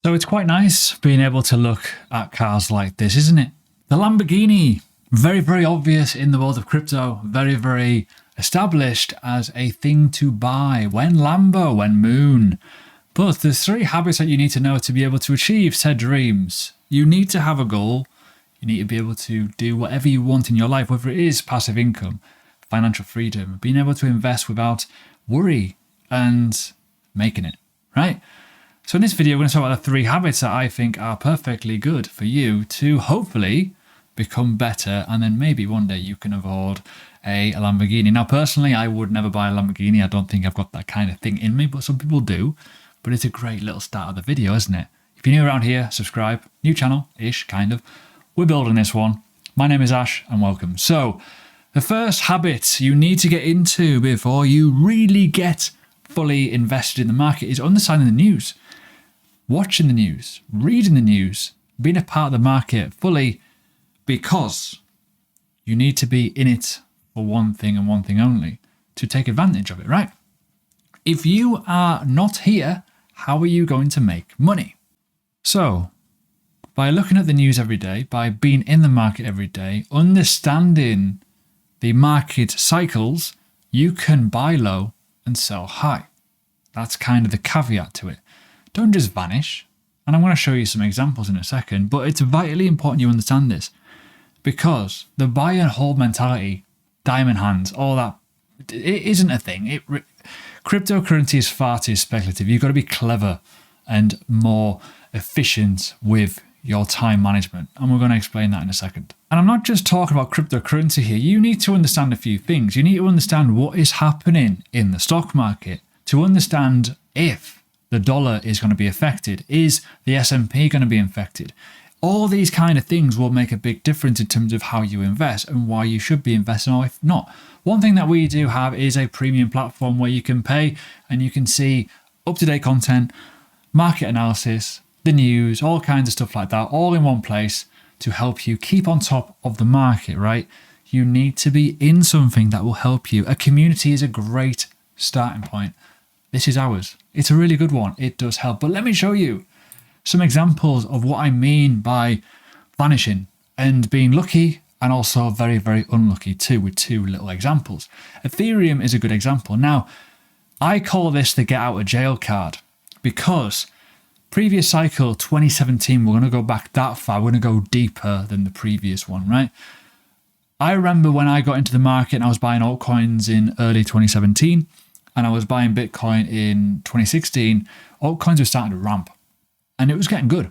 So it's quite nice being able to look at cars like this, isn't it? The Lamborghini, very, very obvious in the world of crypto, very, very established as a thing to buy. When Lambo, when Moon. But there's 3 habits that you need to know to be able to achieve said dreams. You need to have a goal. You need to be able to do whatever you want in your life, whether it is passive income, financial freedom, being able to invest without worry and making it, right? So in this video, we're going to talk about the 3 habits that I think are perfectly good for you to hopefully become better, and then maybe one day you can afford a Lamborghini. Now, personally, I would never buy a Lamborghini. I don't think I've got that kind of thing in me, but some people do. But it's a great little start of the video, isn't it? If you're new around here, subscribe. New channel-ish, kind of. We're building this one. My name is Ash, and welcome. So, the first habit you need to get into before you really get fully invested in the market is understanding the news. Watching the news, reading the news, being a part of the market fully, because you need to be in it for one thing and one thing only, to take advantage of it, right? If you are not here, how are you going to make money? So, by looking at the news every day, by being in the market every day, understanding the market cycles, you can buy low and sell high. That's kind of the caveat to it. Don't just vanish. And I'm going to show you some examples in a second, but it's vitally important you understand this, because the buy and hold mentality, diamond hands, all that, it isn't a thing. Cryptocurrency is far too speculative. You've got to be clever and more efficient with your time management. And we're going to explain that in a second. And I'm not just talking about cryptocurrency here. You need to understand a few things. You need to understand what is happening in the stock market to understand if the dollar is going to be affected. Is the S&P going to be affected? All these kind of things will make a big difference in terms of how you invest and why you should be investing or if not. One thing that we do have is a premium platform where you can pay and you can see up-to-date content, market analysis, the news, all kinds of stuff like that, all in one place to help you keep on top of the market, right? You need to be in something that will help you. A community is a great starting point. This is ours. It's a really good one. It does help. But let me show you some examples of what I mean by vanishing and being lucky and also very, very unlucky too, with 2 little examples. Ethereum is a good example. Now, I call this the get out of jail card because previous cycle, 2017, we're going to go back that far. We're going to go deeper than the previous one, right? I remember when I got into the market and I was buying altcoins in early 2017 and I was buying Bitcoin in 2016, altcoins were starting to ramp and it was getting good.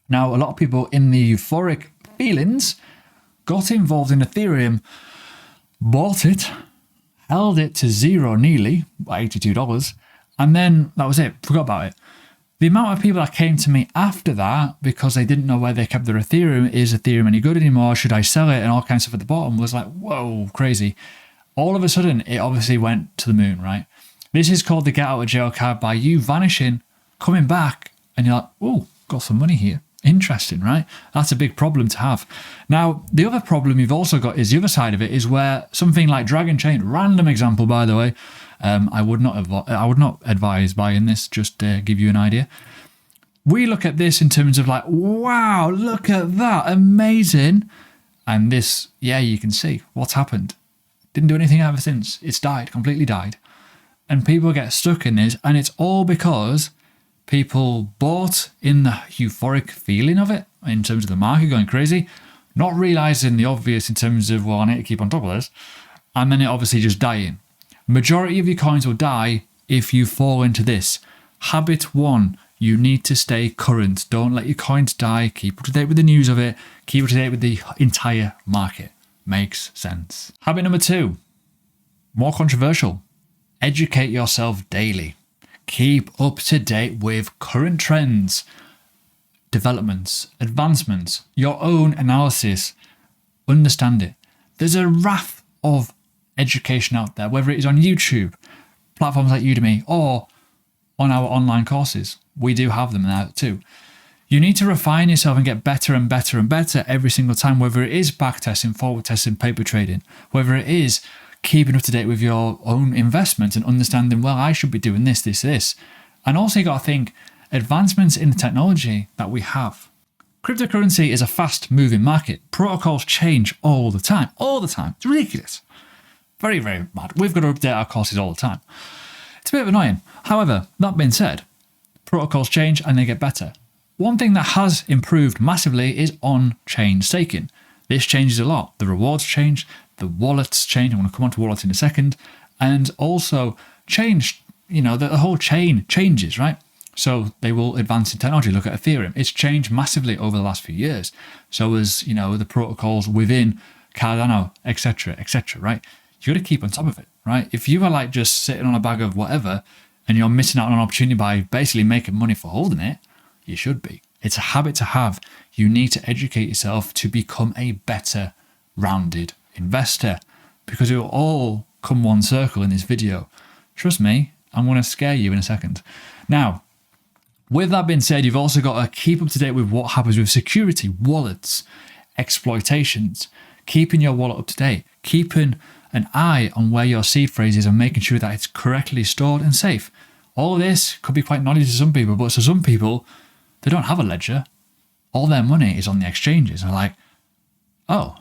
Now, a lot of people in the euphoric feelings got involved in Ethereum, bought it, held it to zero nearly, $82, and then that was it, forgot about it. The amount of people that came to me after that because they didn't know where they kept their Ethereum, is Ethereum any good anymore, should I sell it, and all kinds of stuff at the bottom was like, whoa, crazy. All of a sudden, it obviously went to the moon, right? This is called the get out of jail card by you vanishing, coming back, and you're like, oh, got some money here. Interesting, right? That's a big problem to have. Now, the other problem you've also got is the other side of it is where something like Dragon Chain, random example, by the way, I would not advise buying this, just to give you an idea. We look at this in terms of like, wow, look at that, amazing. And this, yeah, you can see what's happened. Didn't do anything ever since. It's died, completely died. And people get stuck in this, and it's all because people bought in the euphoric feeling of it, in terms of the market going crazy, not realizing the obvious in terms of, well, I need to keep on top of this, and then it obviously just dying. Majority of your coins will die if you fall into this. Habit 1, you need to stay current. Don't let your coins die. Keep up to date with the news of it. Keep up to date with the entire market. Makes sense. Habit number 2, more controversial. Educate yourself daily. Keep up to date with current trends, developments, advancements, your own analysis. Understand it. There's a raft of education out there, whether it is on YouTube, platforms like Udemy, or on our online courses. We do have them now too. You need to refine yourself and get better and better and better every single time, whether it is backtesting, forward testing, paper trading, whether it is keeping up to date with your own investments and understanding, well, I should be doing this, this, this. And also you got to think, advancements in the technology that we have. Cryptocurrency is a fast-moving market. Protocols change all the time. All the time. It's ridiculous. Very, very mad. We've got to update our courses all the time. It's a bit annoying. However, that being said, protocols change and they get better. One thing that has improved massively is on-chain staking. This changes a lot. The rewards change, the wallets change. I'm going to come on to wallets in a second. And also change, the whole chain changes, right? So they will advance in technology. Look at Ethereum. It's changed massively over the last few years. So as, the protocols within Cardano, etc., right? You got to keep on top of it, right? If you are like just sitting on a bag of whatever and you're missing out on an opportunity by basically making money for holding it, you should be. It's a habit to have. You need to educate yourself to become a better rounded investor because it will all come one circle in this video. Trust me, I'm going to scare you in a second. Now, with that being said, you've also got to keep up to date with what happens with security, wallets, exploitations, keeping your wallet up to date, keeping an eye on where your seed phrase is and making sure that it's correctly stored and safe. All of this could be quite naughty to some people, but to some people, they don't have a ledger. All their money is on the exchanges. They're like, oh,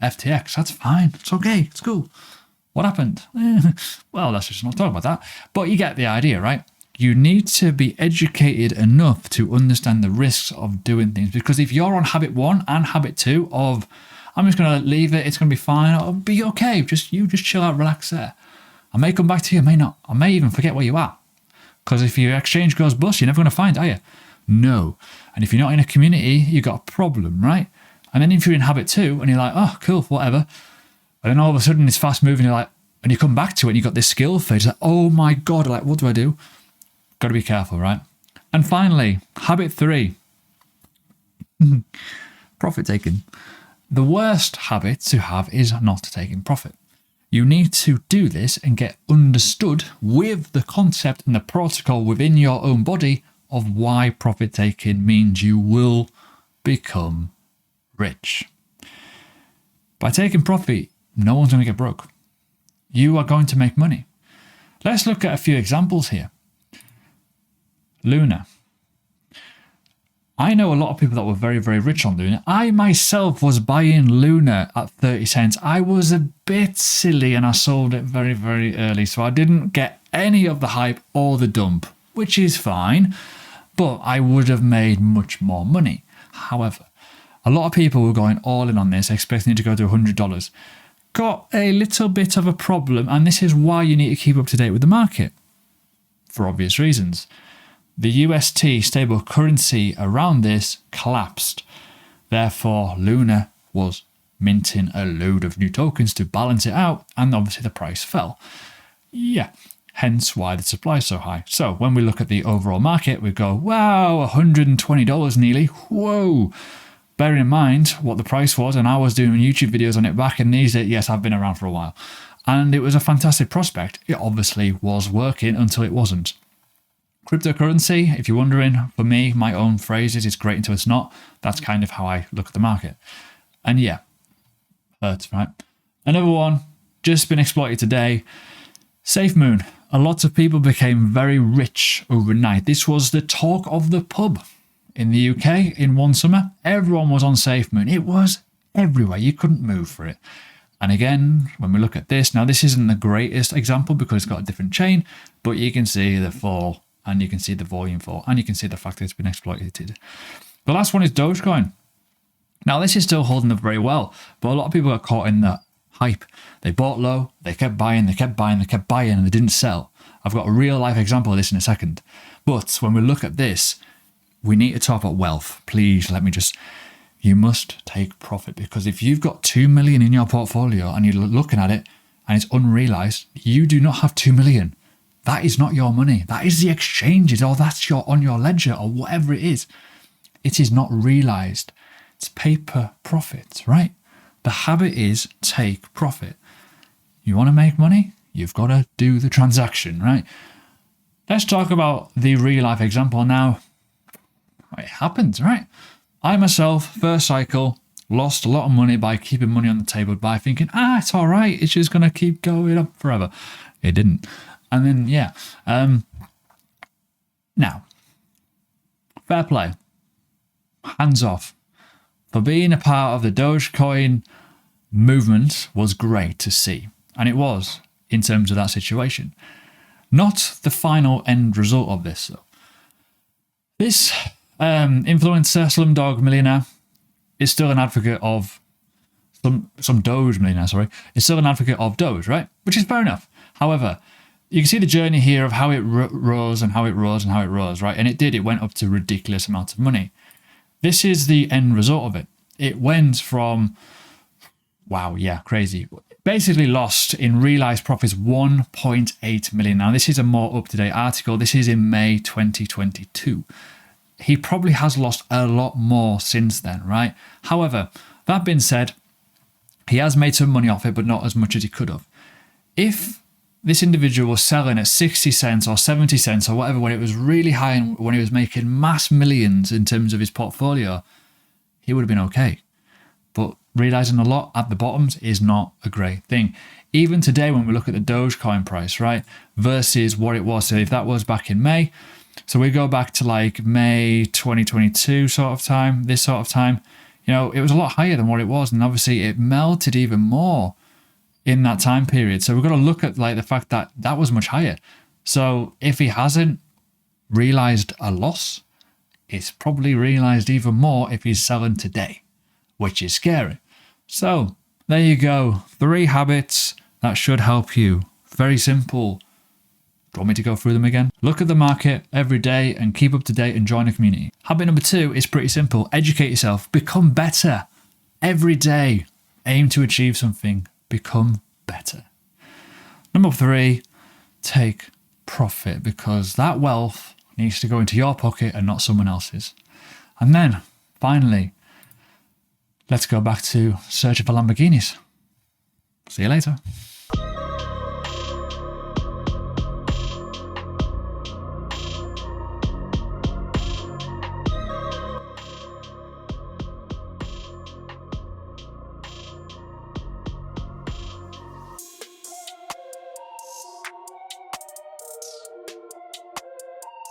FTX, that's fine. It's okay. It's cool. What happened? Well, let's just not talk about that. But you get the idea, right? You need to be educated enough to understand the risks of doing things. Because if you're on habit 1 and habit 2 of, I'm just going to leave it, it's going to be fine, it'll be okay, just chill out, relax there. I may come back to you, I may not. I may even forget where you are. Because if your exchange goes bust, you're never going to find, are you? No. And if you're not in a community, you've got a problem, right? And then if you're in habit 2 and you're like, oh, cool, whatever. And then all of a sudden it's fast moving, you're like, and you come back to it and you've got this skill phase, like, oh my God, like, what do I do? Got to be careful, right? And finally, habit 3, profit taking. The worst habit to have is not taking profit. You need to do this and get understood with the concept and the protocol within your own body of why profit taking means you will become rich. By taking profit, no one's going to get broke. You are going to make money. Let's look at a few examples here. Luna. I know a lot of people that were very, very rich on Luna. I myself was buying Luna at 30 cents. I was a bit silly and I sold it very, very early. So I didn't get any of the hype or the dump, which is fine, but I would have made much more money. However, a lot of people were going all in on this, expecting it to go to $100. Got a little bit of a problem, and this is why you need to keep up to date with the market, for obvious reasons. The UST stable currency around this collapsed. Therefore, Luna was minting a load of new tokens to balance it out, and obviously the price fell. Yeah, hence why the supply is so high. So when we look at the overall market, we go, wow, $120 nearly. Whoa. Bearing in mind what the price was, and I was doing YouTube videos on it back in these days. Yes, I've been around for a while. And it was a fantastic prospect. It obviously was working until it wasn't. Cryptocurrency, if you're wondering, for me, my own phrase is it's great until it's not. That's kind of how I look at the market. And yeah, hurts, right? Another one, just been exploited today. SafeMoon. A lot of people became very rich overnight. This was the talk of the pub in the UK in one summer. Everyone was on SafeMoon. It was everywhere. You couldn't move for it. And again, when we look at this, now this isn't the greatest example because it's got a different chain, but you can see the fall. And you can see the volume fall, and you can see the fact that it's been exploited. The last one is Dogecoin. Now, this is still holding up very well, but a lot of people got caught in that hype. They bought low, they kept buying, and they didn't sell. I've got a real life example of this in a second. But when we look at this, we need to talk about wealth. Please, you must take profit, because if you've got 2 million in your portfolio and you're looking at it and it's unrealized, you do not have 2 million. That is not your money. That is the exchanges, or that's on your ledger, or whatever it is. It is not realized. It's paper profits, right? The habit is take profit. You want to make money? You've got to do the transaction, right? Let's talk about the real life example now. It happens, right? I myself, first cycle, lost a lot of money by keeping money on the table by thinking, it's all right. It's just going to keep going up forever. It didn't. And then, now, Fair play. Hands off. For being a part of the Dogecoin movement was great to see. And it was, in terms of that situation. Not the final end result of this, though. This influencer, Slumdog Millionaire, is still an advocate of some Doge millionaire, sorry, is still an advocate of Doge, right? Which is fair enough. However, you can see the journey here of how it rose and how it rose and how it rose, right? And it went up to ridiculous amounts of money. This is the end result of it. It went from, wow, yeah, crazy. Basically lost in realized profits 1.8 million. Now, this is a more up-to-date article. This is in May 2022. He probably has lost a lot more since then, right? However, that being said, he has made some money off it, but not as much as he could have. If this individual was selling at 60 cents or 70 cents or whatever, when it was really high and when he was making mass millions in terms of his portfolio, he would have been okay. But realizing a lot at the bottoms is not a great thing. Even today, when we look at the Dogecoin price, right, versus what it was. So if that was back in May, so we go back to like May 2022 sort of time, this sort of time, you know, it was a lot higher than what it was. And obviously it melted even more in that time period. So we've got to look at like the fact that that was much higher. So if he hasn't realized a loss, it's probably realized even more if he's selling today, which is scary. So there you go. 3 habits that should help you. Very simple. Do you want me to go through them again? Look at the market every day and keep up to date and join a community. Habit number 2 is pretty simple. Educate yourself. Become better. Every day, aim to achieve something. Become better. Number 3, take profit, because that wealth needs to go into your pocket and not someone else's. And then, finally, let's go back to searching for Lamborghinis. See you later.